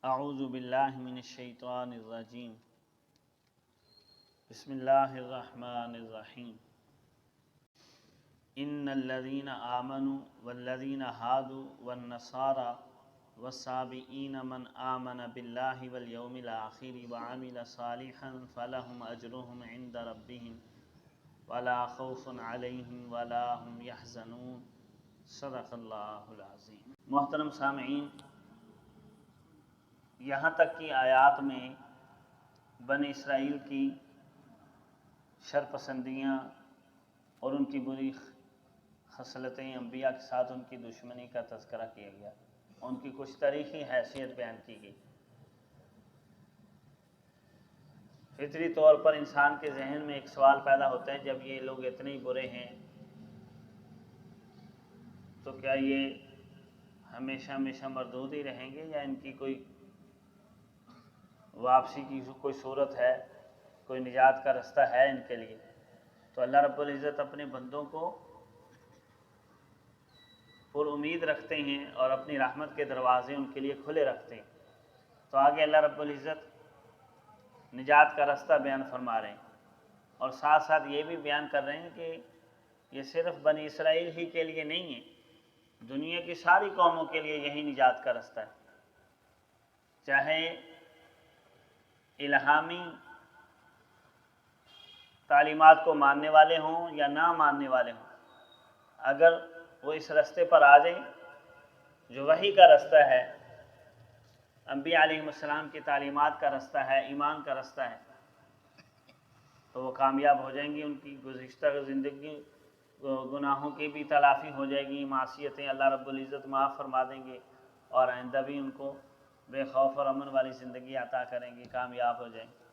اعوذ باللہ من الشیطان الرجیم بسم اللہ الرحمن الرحیم ان الذین آمنوا والذین ہادوا والنصارى والصابئین من آمن باللہ والیوم الآخر وعمل صالحا فلہم اجرہم عند ربہم ولا خوف علیہم ولا هم یحزنون صدق اللہ العظیم۔ محترم سامعین، یہاں تک کہ آیات میں بنی اسرائیل کی شرپسندیاں اور ان کی بری خصلتیں، انبیاء کے ساتھ ان کی دشمنی کا تذکرہ کیا گیا، ان کی کچھ تاریخی حیثیت بیان کی گئی۔ فطری طور پر انسان کے ذہن میں ایک سوال پیدا ہوتا ہے، جب یہ لوگ اتنے ہی برے ہیں تو کیا یہ ہمیشہ ہمیشہ مردود ہی رہیں گے، یا ان کی کوئی واپسی کی کوئی صورت ہے، کوئی نجات کا رستہ ہے ان کے لیے؟ تو اللہ رب العزت اپنے بندوں کو پر امید رکھتے ہیں اور اپنی رحمت کے دروازے ان کے لیے کھلے رکھتے ہیں۔ تو آگے اللہ رب العزت نجات کا رستہ بیان فرما رہے ہیں، اور ساتھ ساتھ یہ بھی بیان کر رہے ہیں کہ یہ صرف بنی اسرائیل ہی کے لیے نہیں ہے، دنیا کی ساری قوموں کے لیے یہی نجات کا رستہ ہے، چاہے الہامی تعلیمات کو ماننے والے ہوں یا نہ ماننے والے ہوں، اگر وہ اس رستے پر آ جائیں جو وحی کا رستہ ہے، انبیاء علیہ السلام کی تعلیمات کا رستہ ہے، ایمان کا رستہ ہے، تو وہ کامیاب ہو جائیں گی۔ ان کی گزشتہ زندگی گناہوں کی بھی تلافی ہو جائے گی، معصیتیں اللہ رب العزت معاف فرما دیں گے، اور آئندہ بھی ان کو بے خوف اور امن والی زندگی عطا کریں گے، کامیاب ہو جائیں گے۔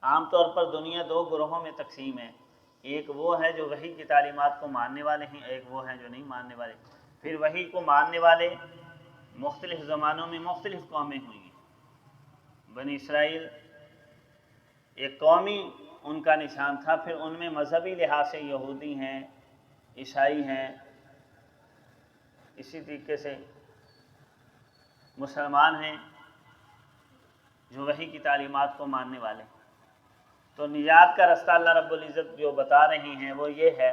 عام طور پر دنیا دو گروہوں میں تقسیم ہے، ایک وہ ہے جو وحی کی تعلیمات کو ماننے والے ہیں، ایک وہ ہیں جو نہیں ماننے والے۔ پھر وحی کو ماننے والے مختلف زمانوں میں مختلف قومیں ہوئی ہیں۔ بنی اسرائیل ایک قومی ان کا نشان تھا، پھر ان میں مذہبی لحاظ سے یہودی ہیں، عیسائی ہیں، اسی طریقے سے مسلمان ہیں جو وحی کی تعلیمات کو ماننے والے ہیں۔ تو نجات کا رستہ اللہ رب العزت جو بتا رہے ہیں وہ یہ ہے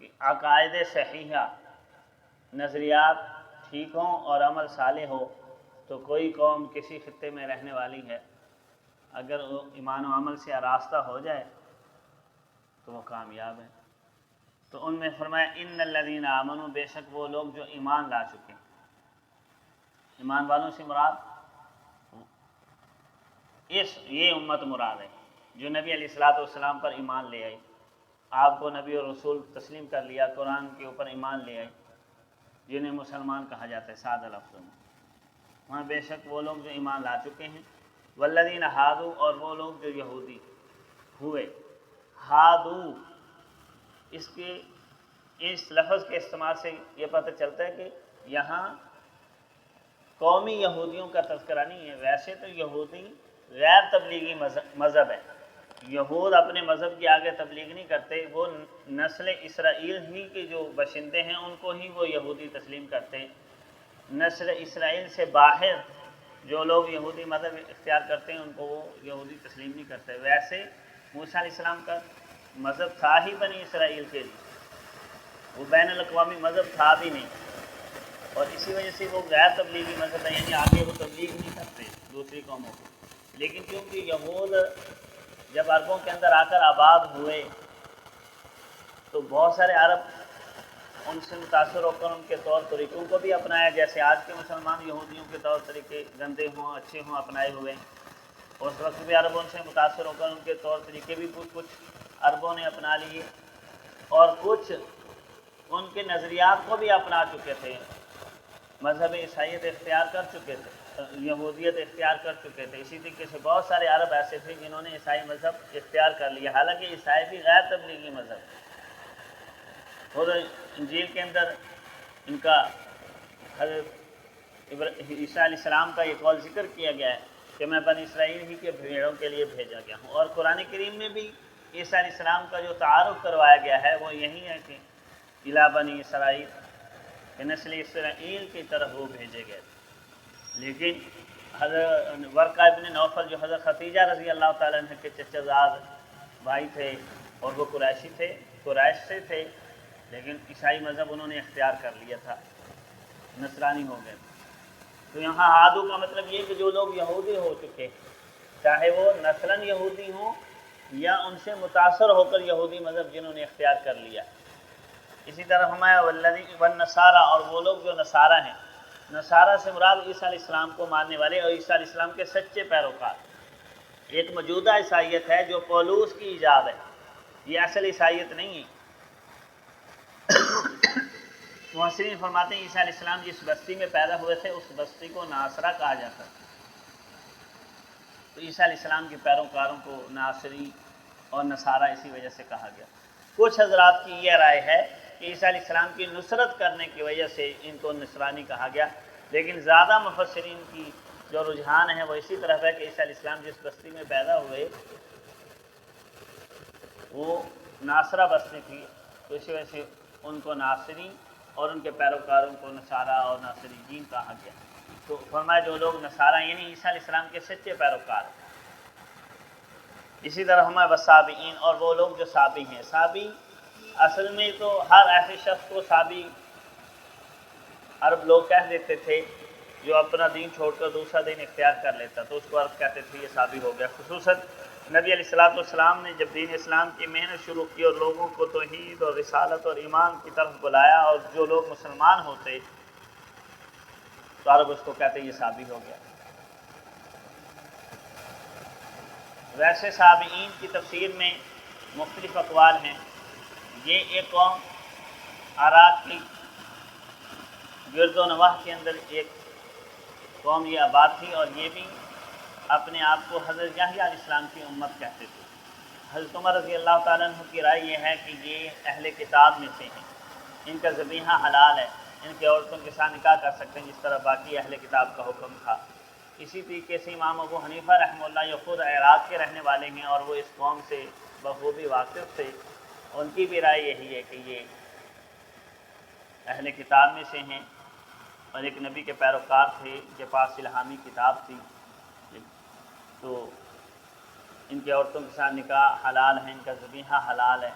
کہ عقائد صحیحہ، نظریات ٹھیک ہوں اور عمل صالح ہو تو کوئی قوم کسی خطے میں رہنے والی ہے، اگر وہ ایمان و عمل سے آراستہ ہو جائے تو وہ کامیاب ہے۔ تو ان میں فرمایا ان الذین آمنوا، بے شک وہ لوگ جو ایمان لا چکے ہیں۔ ایمان والوں سے مراد یہ امت مراد ہے جو نبی علیہ السلام پر ایمان لے آئی، آپ کو نبی اور رسول تسلیم کر لیا، قرآن کے اوپر ایمان لے آئی، جنہیں مسلمان کہا جاتا ہے سادہ لفظوں میں۔ وہاں بے شک وہ لوگ جو ایمان لا چکے ہیں، والذین ہادوا، اور وہ لوگ جو یہودی ہوئے۔ ہادو، اس لفظ کے استعمال سے یہ پتہ چلتا ہے کہ یہاں قومی یہودیوں کا تذکرہ نہیں ہے، ویسے تو یہودی غیر تبلیغی مذہب ہے، یہود اپنے مذہب کی آگے تبلیغ نہیں کرتے، وہ نسل اسرائیل ہی کے جو باشندے ہیں ان کو ہی وہ یہودی تسلیم کرتے ہیں۔ نسل اسرائیل سے باہر جو لوگ یہودی مذہب اختیار کرتے ہیں ان کو وہ یہودی تسلیم نہیں کرتے۔ ویسے موسیٰ علیہ السلام کا مذہب تھا ہی بنی اسرائیل کے لیے، وہ بین الاقوامی مذہب تھا بھی نہیں، اور اسی وجہ سے وہ غیر تبلیغی مذہب ہے، یعنی آگے وہ تبلیغ نہیں کرتے دوسری قوموں کو۔ لیکن کیونکہ یہود جب عربوں کے اندر آ کر آباد ہوئے تو بہت سارے عرب ان سے متاثر ہو کر ان کے طور طریقوں کو بھی اپنایا، جیسے آج کے مسلمان یہودیوں کے طور طریقے گندے ہوں اچھے ہوں اپنائے ہوئے ہیں، اس وقت بھی عربوں سے متاثر ہو کر ان کے طور طریقے بھی کچھ عربوں نے اپنا لیے، اور کچھ ان کے نظریات کو بھی اپنا چکے تھے، مذہب عیسائیت اختیار کر چکے تھے، یہودیت اختیار کر چکے تھے۔ اسی طریقے سے بہت سارے عرب ایسے تھے جنہوں نے عیسائی مذہب اختیار کر لیا، حالانکہ عیسائی بھی غیر تبلیغی مذہب ہے۔ خود انجیل کے اندر ان کا حضرت عیسیٰ علیہ السلام کا یہ قول ذکر کیا گیا ہے کہ میں بنی اسرائیل ہی کے بھیڑوں کے لیے بھیجا گیا ہوں، اور قرآن کریم میں بھی عیسیٰ علیہ السلام کا جو تعارف کروایا گیا ہے وہ یہی ہے کہ الی بنی اسرائیل، کہ نسل اسرائیل کی طرف وہ بھیجے گئے تھے۔ لیکن حضرت ورقہ ابن نوفل جو حضرت ختیجہ رضی اللہ تعالیٰ عنہ کے چچا زاد بھائی تھے اور وہ قریشی تھے، قریش سے تھے، لیکن عیسائی مذہب انہوں نے اختیار کر لیا تھا، نصرانی ہو گئے۔ تو یہاں ہادو کا مطلب یہ کہ جو لوگ یہودی ہو چکے، چاہے وہ نسلاً یہودی ہوں یا ان سے متاثر ہو کر یہودی مذہب جنہوں نے اختیار کر لیا۔ اسی طرح ہمارا والنصارہ، اور وہ لوگ جو نصارہ ہیں، نصارہ سے مراد عیسیٰ علیہ السلام کو ماننے والے اور عیسیٰ علیہ السلام کے سچے پیروکار۔ ایک موجودہ عیسائیت ہے جو پولوس کی ایجاد ہے، یہ اصل عیسائیت نہیں ہے۔ مفسرین فرماتے ہیں عیسیٰ علیہ السلام جس بستی میں پیدا ہوئے تھے اس بستی کو ناصرہ کہا جاتا ہے، تو عیسیٰ علیہ السلام کے پیروکاروں کو ناصری اور نصارہ اسی وجہ سے کہا گیا۔ کچھ حضرات کی یہ رائے ہے کہ عیسیٰ علیہ السلام کی نصرت کرنے کی وجہ سے ان کو نصرانی کہا گیا، لیکن زیادہ مفسرین کی جو رجحان ہے وہ اسی طرف ہے کہ عیسیٰ علیہ السلام جس بستی میں پیدا ہوئے وہ ناصرہ بستی تھی، تو اسی وجہ سے ان کو ناصری اور ان کے پیروکاروں کو نصارہ اور ناصریین کہا گیا۔ تو فرمایا جو لوگ نصارہ یعنی عیسیٰ علیہ السلام کے سچے پیروکار۔ اسی طرح ہمارے صابئین، اور وہ لوگ جو صابی ہیں۔ صابی اصل میں تو ہر ایسے شخص کو صابی عرب لوگ کہہ دیتے تھے جو اپنا دین چھوڑ کر دوسرا دین اختیار کر لیتا، تو اس کو عرب کہتے تھے یہ صابی ہو گیا۔ خصوصاً نبی علیہ السلام نے جب دین اسلام کی محنت شروع کی اور لوگوں کو توحید اور رسالت اور ایمان کی طرف بلایا، اور جو لوگ مسلمان ہوتے تو عرب اس کو کہتے یہ صابی ہو گیا۔ ویسے صابئین کی تفسیر میں مختلف اقوال ہیں۔ یہ ایک قوم عراق کی گرد و نواح کے اندر ایک قوم یہ آباد تھی، اور یہ بھی اپنے آپ کو حضرت یحییٰ علیہ السلام کی امت کہتے تھے۔ حضرت عمر رضی اللہ تعالیٰ عنہ کی رائے یہ ہے کہ یہ اہل کتاب میں سے ہیں، ان کا ذبیحہ حلال ہے، ان کے عورتوں کے ساتھ نکاح کر سکتے ہیں جس طرح باقی اہل کتاب کا حکم تھا۔ اسی طریقے سے امام ابو حنیفہ رحمہ اللہ یہ خود عراق کے رہنے والے ہیں اور وہ اس قوم سے بخوبی واقف تھے، ان کی بھی رائے یہی ہے کہ یہ اہل کتاب میں سے ہیں، اور ایک نبی کے پیروکار تھے، ان کے پاس الہامی کتاب تھی، تو ان کی عورتوں کے ساتھ نکاح حلال ہے، ان کا ذبیحہ حلال ہے۔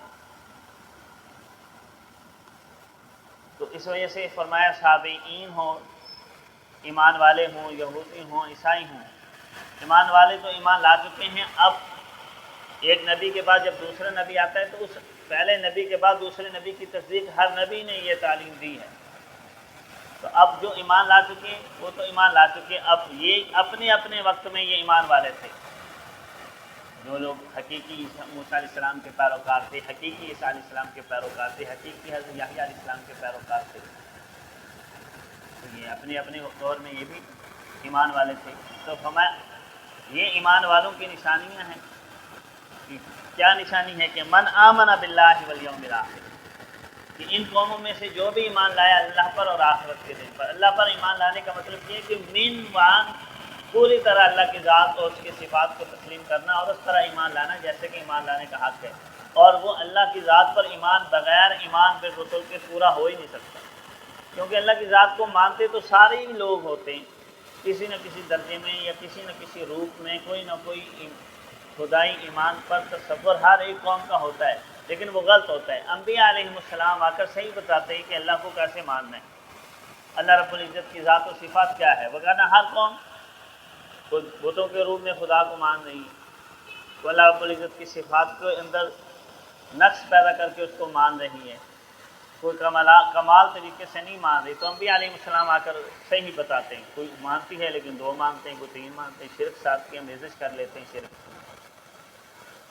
تو اس وجہ سے فرمایا صابئین ہوں، ایمان والے ہوں، یہودی ہوں، عیسائی ہوں، ایمان والے تو ایمان لا چکے ہیں۔ اب ایک نبی کے بعد جب دوسرا نبی آتا ہے تو اس پہلے نبی کے بعد دوسرے نبی کی تصدیق ہر نبی نے یہ تعلیم دی ہے، تو اب جو ایمان لا چکے وہ تو ایمان لا چکے۔ اب یہ اپنے اپنے وقت میں یہ ایمان والے تھے، جو لوگ حقیقی موسیٰ علیہ السلام کے پیروکار تھے، حقیقی عیسیٰ علیہ السلام کے پیروکار تھے، حقیقی حضرت یحییٰ علیہ السلام کے پیروکار تھے، تو یہ اپنے اپنے دور میں یہ بھی ایمان والے تھے۔ تو ہمیں یہ ایمان والوں کی نشانیاں ہیں۔ کیا نشانی ہے؟ کہ من آمن باللہ والیوم الآخر، کہ ان قوموں میں سے جو بھی ایمان لایا اللہ پر اور آخرت کے دن پر۔ اللہ پر ایمان لانے کا مطلب یہ کہ من وان پوری طرح اللہ کی ذات اور اس کی صفات کو تسلیم کرنا، اور اس طرح ایمان لانا جیسے کہ ایمان لانے کا حق ہے، اور وہ اللہ کی ذات پر ایمان بغیر ایمان بالرسل کے پورا ہو ہی نہیں سکتا، کیونکہ اللہ کی ذات کو مانتے تو سارے ہی لوگ ہوتے ہیں، کسی نہ کسی درجے میں یا کسی نہ کسی روپ میں کوئی نہ کوئی خدائی ایمان پر تصور ہر ایک قوم کا ہوتا ہے، لیکن وہ غلط ہوتا ہے۔ انبیاء علیہم السلام آ کر صحیح بتاتے ہیں کہ اللہ کو کیسے ماننا ہے، اللہ رب العزت کی ذات و صفات کیا ہے، وگرنہ ہر قوم بتوں کے روپ میں خدا کو مان رہی ہے، وہ اللہ رب العزت کی صفات کے اندر نقص پیدا کر کے اس کو مان رہی ہے، کوئی کمال طریقے سے نہیں مان رہی۔ تو انبیاء علیہ السلام آ کر صحیح بتاتے ہیں، کوئی مانتی ہے لیکن 2 مانتے ہیں، کوئی 3 مانتے ہیں، شرک ساتھ کی آمیزش کر لیتے ہیں شرک۔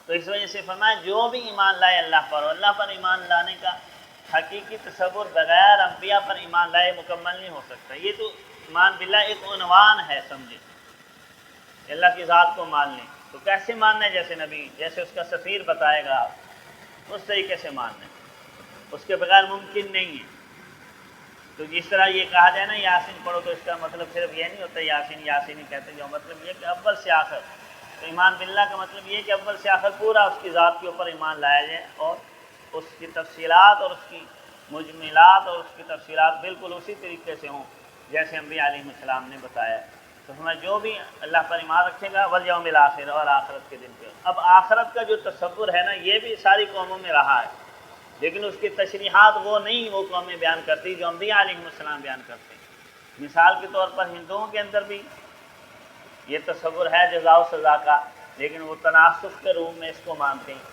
تو اس وجہ سے فرمایا جو بھی ایمان لائے اللہ پر، اور اللہ پر ایمان لانے کا حقیقی تصور بغیر انبیاء پر ایمان لائے مکمل نہیں ہو سکتا۔ یہ تو ایمان باللہ ایک عنوان ہے، سمجھے، اللہ کی ذات کو مان لیں تو کیسے ماننا ہے؟ جیسے نبی، جیسے اس کا سفیر بتائے گا اس طریقے سے ماننا ہے، اس کے بغیر ممکن نہیں ہے۔ تو جس طرح یہ کہا جائے نا یاسین پڑھو، تو اس کا مطلب صرف یہ نہیں ہوتا یاسین یاسین ہی کہتے جو، مطلب یہ کہ اول سے آخر، تو ایمان باللہ کا مطلب یہ کہ اول سے آخر پورا اس کی ذات کے اوپر ایمان لایا جائے، اور اس کی تفصیلات اور اس کی مجملات اور اس کی تفصیلات بالکل اسی طریقے سے ہوں جیسے انبیاء علیہ السلام نے بتایا۔ تو ہمیں جو بھی اللہ پر ایمان رکھے گا والیوم الآخر اور آخرت کے دن پہ۔ اب آخرت کا جو تصور ہے نا یہ بھی ساری قوموں میں رہا ہے، لیکن اس کی تشریحات وہ نہیں وہ قومیں بیان کرتی جو انبیاء علیہ السلام بیان کرتے ہیں۔ مثال کے طور پر ہندوؤں کے اندر بھی یہ تصور ہے جزا و سزا کا، لیکن وہ تناسخ کے روم میں اس کو مانتے ہیں۔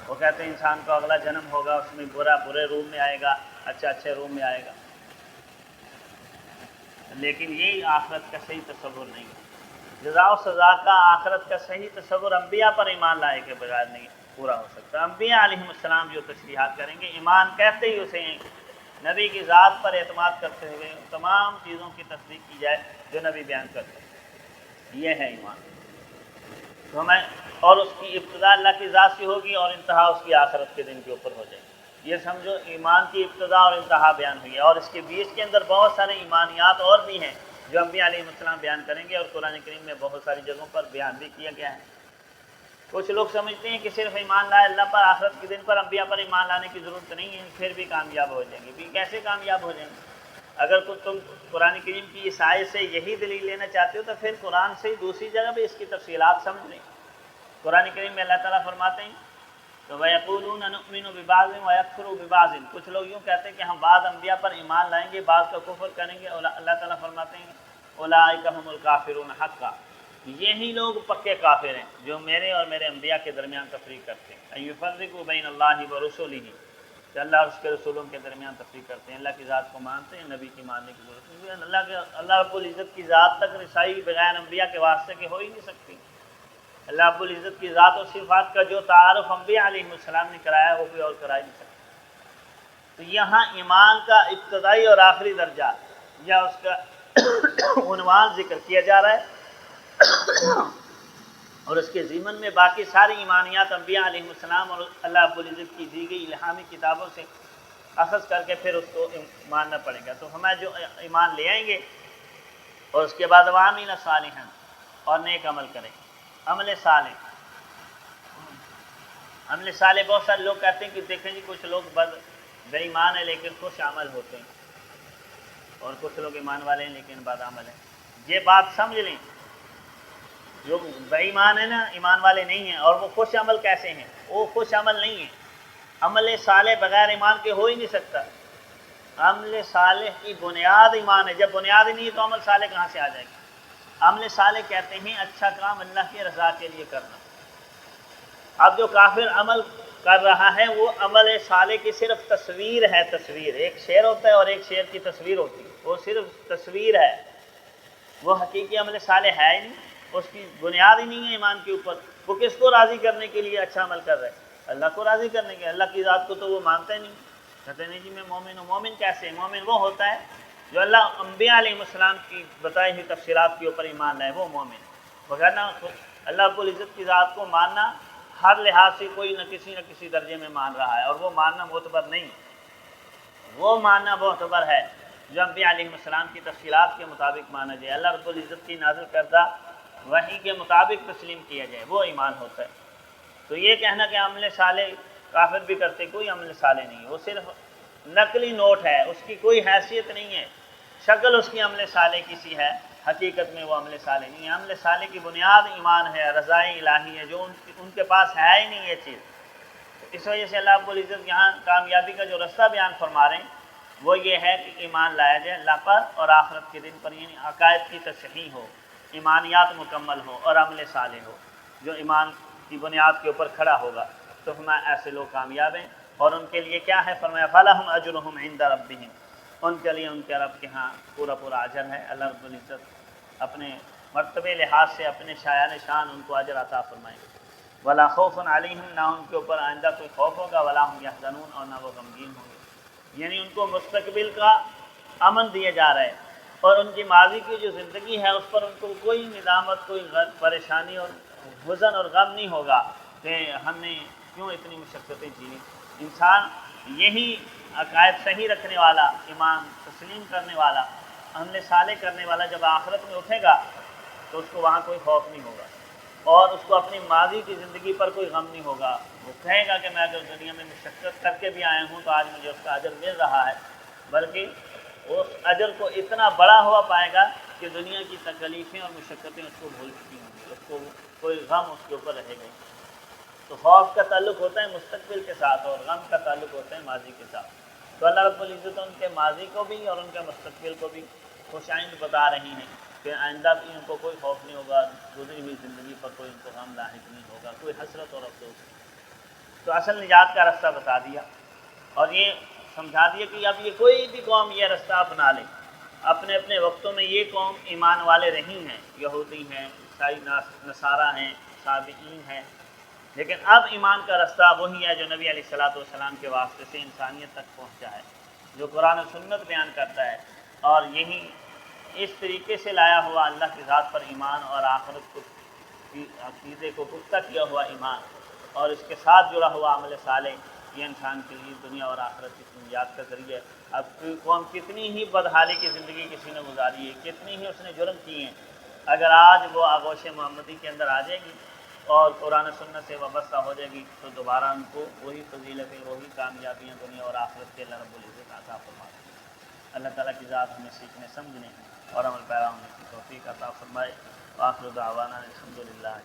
وہ کہتے ہیں انسان کو اگلا جنم ہوگا، اس میں برا برے روم میں آئے گا، اچھا اچھے روم میں آئے گا، لیکن یہی آخرت کا صحیح تصور نہیں ہے۔ جزا و سزا کا آخرت کا صحیح تصور انبیاء پر ایمان لائے کے بغیر نہیں پورا ہو سکتا۔ انبیاء علیہ السلام جو تشریحات کریں گے، ایمان کہتے ہی اسے نبی کی ذات پر اعتماد کرتے ہوئے تمام چیزوں کی تصدیق کی جائے جو نبی بیان کرتے ہیں، یہ ہے ایمان۔ تو ہمیں اور اس کی ابتدا اللہ کی ذات سے ہوگی اور انتہا اس کی آخرت کے دن کے اوپر ہو جائے گی۔ یہ سمجھو ایمان کی ابتدا اور انتہا بیان ہوئی ہے، اور اس کے بیچ کے اندر بہت سارے ایمانیات اور بھی ہیں جو انبیاء علیہ السلام بیان کریں گے، اور قرآن کریم میں بہت ساری جگہوں پر بیان بھی کیا گیا ہے۔ کچھ لوگ سمجھتے ہیں کہ صرف ایمان لائے اللہ پر، آخرت کے دن پر انبیاء پر ایمان لانے کی ضرورت نہیں ہے، پھر بھی کامیاب ہو جائیں گے۔ بھی کیسے کامیاب ہو جائیں گے؟ اگر تم قرآن کریم کی اس آیت سے یہی دلیل لینا چاہتے ہو تو پھر قرآن سے دوسری جگہ بھی اس کی تفصیلات سمجھ لیں۔ قرآن کریم میں اللہ تعالیٰ فرماتے ہیں تو وَيَقُولُونَ نُؤْمِنُ بِبَعْضٍ وَيَكْفُرُ بِبَعْضٍ، کچھ لوگ یوں کہتے ہیں کہ ہم بعض انبیاء پر ایمان لائیں گے، بعض کا کفر کریں گے۔ اللہ تعالیٰ فرماتے ہیں اولئک هم الکافرون حقا، یہی لوگ پکے کافر ہیں جو میرے اور میرے انبیاء کے درمیان تفریق کرتے ہیں۔ ان یفرقوا بین اللہ ورسولہ، کہ اللہ اور اس کے رسولوں کے درمیان تفریق کرتے ہیں۔ اللہ کی ذات کو مانتے ہیں، نبی کی ماننے کی ضرورت نہیں۔ اللہ رب العزت کی ذات تک رسائی بغیر انبیاء کے واسطے کے ہو ہی نہیں سکتی۔ اللہ رب العزت کی ذات و صفات کا جو تعارف انبیاء علیہ السلام نے کرایا وہ کوئی اور کرا ہی نہیں سکتا۔ تو یہاں ایمان کا ابتدائی اور آخری درجہ یا اس کا عنوان ذکر کیا جا رہا ہے، اور اس کے ضمن میں باقی ساری ایمانیات انبیاء علیہ السلام اور اللہ رب العزت کی دی گئی الہامی کتابوں سے اخذ کر کے پھر اس کو ماننا پڑے گا۔ تو ہمیں جو ایمان لے آئیں گے اور اس کے بعد وَعَمِلَ صَالِحًا، اور نیک عمل کریں، عمل صالح۔ عمل صالح بہت سارے لوگ کہتے ہیں کہ دیکھیں جی کچھ لوگ بے ایمان ہیں لیکن خوش عمل ہوتے ہیں، اور کچھ لوگ ایمان والے ہیں لیکن بد عمل ہیں۔ یہ بات سمجھ لیں، جو بے ایمان ہے نا، ایمان والے نہیں ہیں، اور وہ خوش عمل کیسے ہیں؟ وہ خوش عمل نہیں ہیں۔ عمل صالح بغیر ایمان کے ہو ہی نہیں سکتا۔ عمل صالح کی بنیاد ایمان ہے، جب بنیاد ہی نہیں ہے تو عمل صالح کہاں سے آ جائے گا؟ عمل صالح کہتے ہیں اچھا کام اللہ کی رضا کے لیے کرنا۔ اب جو کافر عمل کر رہا ہے وہ عمل صالح کی صرف تصویر ہے، تصویر۔ ایک شعر ہوتا ہے اور ایک شعر کی تصویر ہوتی ہے، وہ صرف تصویر ہے، وہ حقیقی عمل صالح ہے ہی نہیں، اس کی بنیاد ہی نہیں ہے ایمان کے اوپر۔ وہ کس کو راضی کرنے کے لیے اچھا عمل کر رہے ہیں؟ اللہ کو راضی کرنے کے۔ اللہ کی ذات کو تو وہ مانتے نہیں، کہتے نہیں جی میں مومن ہوں۔ مومن کیسے؟ مومن وہ ہوتا ہے جو اللہ انبیاء علیہ السلام کی بتائی ہوئی تفصیلات کے اوپر ایمان لائے، وہ مومن ہے۔ وغیرہ اللہ رب العزت کی ذات کو ماننا ہر لحاظ سے کوئی نہ کسی درجے میں مان رہا ہے، اور وہ ماننا معتبر نہیں، وہ ماننا معتبر ہے جو انبیاء علیہ السلام کی تفصیلات کے مطابق مانا جائے، اللہ رب العزت کی نازل کردہ وحی کے مطابق تسلیم کیا جائے، وہ ایمان ہوتا ہے۔ تو یہ کہنا کہ عمل صالح کافر بھی کرتے، کوئی عمل صالح نہیں، وہ صرف نقلی نوٹ ہے، اس کی کوئی حیثیت نہیں ہے، شکل اس کی عمل صالح کی سی ہے، حقیقت میں وہ عمل صالح نہیں ہے۔ عمل صالح کی بنیاد ایمان ہے، رضائے الہی ہے، جو ان کے پاس ہے ہی نہیں یہ چیز۔ اس وجہ سے اللہ رب العزت یہاں کامیابی کا جو رستہ بیان فرما رہے ہیں وہ یہ ہے کہ ایمان لایا جائے اللہ پر اور آخرت کے دن پر، یعنی عقائد کی تصحیح ہو، ایمانیات مکمل ہو اور عمل صالح ہو جو ایمان کی بنیاد کے اوپر کھڑا ہوگا، تو ہمیں ایسے لوگ کامیاب ہیں۔ اور ان کے لیے کیا ہے؟ فرمایا فَلَهُمْ أَجْرُهُمْ عِنْدَ رَبِّهِمْ، ان کے لیے ان کے رب کے ہاں پورا اجر ہے۔ اللہ رب العزت اپنے مرتبے لحاظ سے اپنے شایان شان ان کو اجر عطا فرمائیں گے۔ وَلَا خَوْفٌ عَلَيْهِمْ، نہ ان کے اوپر آئندہ کوئی خوف ہوگا، وَلَا هُمْ يَحْزَنُونَ، اور نہ وہ غمگین ہوں گے۔ یعنی ان کو مستقبل کا امن دیا جا رہا ہے، اور ان کی ماضی کی جو زندگی ہے اس پر ان کو کوئی ندامت، کوئی پریشانی اور حزن اور غم نہیں ہوگا کہ ہم نے کیوں اتنی مشقتیں جی۔ انسان یہی عقائد صحیح رکھنے والا، ایمان تسلیم کرنے والا، عمل صالح کرنے والا جب آخرت میں اٹھے گا تو اس کو وہاں کوئی خوف نہیں ہوگا، اور اس کو اپنی ماضی کی زندگی پر کوئی غم نہیں ہوگا، وہ کہے گا کہ میں اگر دنیا میں مشقت کر کے بھی آیا ہوں تو آج مجھے اس کا اجر مل رہا ہے، بلکہ اس اجر کو اتنا بڑا ہوا پائے گا کہ دنیا کی تکلیفیں اور مشقتیں اس کو بھول چکی ہوں گی، اس کو کوئی غم اس کے اوپر رہے گا۔ تو خوف کا تعلق ہوتا ہے مستقبل کے ساتھ اور غم کا تعلق ہوتا ہے ماضی کے ساتھ۔ تو اللہ رب العزت ان کے ماضی کو بھی اور ان کے مستقبل کو بھی خوش آئند بتا رہی ہیں کہ آئندہ بھی ان کو کوئی خوف نہیں ہوگا، گزری ہوئی زندگی پر کوئی ان کو غم لاحق نہیں ہوگا، کوئی حسرت اور افسوس نہیں۔ تو اصل نجات کا رستہ بتا دیا اور یہ سمجھا دیا کہ اب یہ کوئی بھی قوم یہ رستہ اپنا لے۔ اپنے اپنے وقتوں میں یہ قوم ایمان والے رہی ہیں، یہودی ہیں، عیسائی نصارہ ہیں، صابئین ہیں، لیکن اب ایمان کا رستہ وہی ہے جو نبی علیہ السلام کے واسطے سے انسانیت تک پہنچا ہے، جو قرآن و سنت بیان کرتا ہے، اور یہی اس طریقے سے لایا ہوا اللہ کی ذات پر ایمان اور آخرت کی عقیدے کو پختہ کیا ہوا ایمان اور اس کے ساتھ جڑا ہوا عمل صالح، یہ انسان کے لیے دنیا اور آخرت کی نجات کا ذریعہ ہے۔ اب قوم کتنی ہی بدحالی کی زندگی کسی نے گزاری ہے، کتنی ہی اس نے جرم کیے ہیں، اگر آج وہ آغوش محمدی کے اندر آ جائے گی اور قرآن سنت سے وابستہ ہو جائے گی تو دوبارہ ان کو وہی فضیلتیں، وہی کامیابیاں دنیا اور آخرت کے اللہ رب العزت عطا فرمائے۔ اللہ تعالیٰ کی ذات ہمیں سیکھنے، سمجھنے اور عمل پیرا ہونے کی توفیق عطا فرمائے۔ وآخر دعوانا الحمد للہ۔